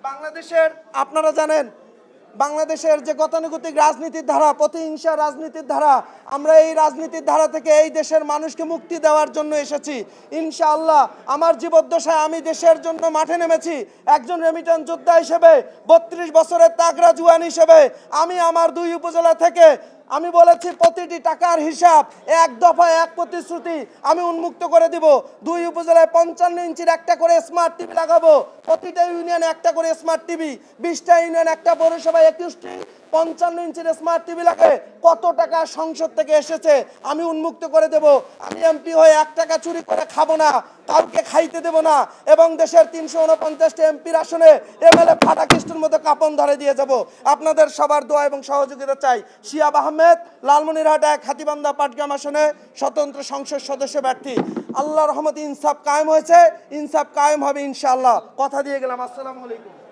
বাংলাদেশের আপনারা জানেন বাংলাদেশের যে গতানুগতিক রাজনীতির ধারা, প্রতিহিংসা রাজনীতির ধারা, আমরা এই রাজনীতির ধারা থেকে এই দেশের মানুষকে মুক্তি দেওয়ার জন্য এসেছি। ইনশাআল্লাহ আমার জীবদ্দশায় আমি দেশের জন্য মাঠে নেমেছি একজন রেমিটেন্স যোদ্ধা হিসেবে, 32 বছরের তাগড়া জুয়ান হিসেবে। আমি আমার 2 উপজেলা থেকে আমি বলেছি প্রতিটি টাকার হিসাব এক দফায় এক প্রতিশ্রুতি আমি উন্মুক্ত করে দিব। 2 উপজেলায় 55 ইঞ্চির একটা করে স্মার্ট টিভি লাগাবো, প্রতিটা ইউনিয়নে একটা করে স্মার্ট টিভি, 20টা ইউনিয়ন, একটা পৌরসভায় 21টি 55 ইঞ্চির স্মার্ট টিভি লাগে। কত টাকা সংসদ থেকে এসেছে আমি উন্মুক্ত করে দেব। আমি এমপি হয়ে 1 টাকা চুরি করে খাবো না, কাউকে খাইতে দেব না, এবং দেশের 349টি এমপির আসনে এমএলএ ফাটাকিস্টুর মতো কাপন ধরে দিয়ে যাব। আপনাদের সবার দোয়া এবং সহযোগিতা চাই। শিয়াব আহমেদ, লালমনিরহাট 1 হাতীবান্ধা পাটগ্রাম আসনে স্বতন্ত্র সংসদ সদস্য প্রার্থী। আল্লাহর রহমতে ইনসাফ কায়েম হয়েছে, ইনসাফ কায়েম হবে ইনশাআল্লাহ। কথা দিয়ে গেলাম। আসসালামু আলাইকুম।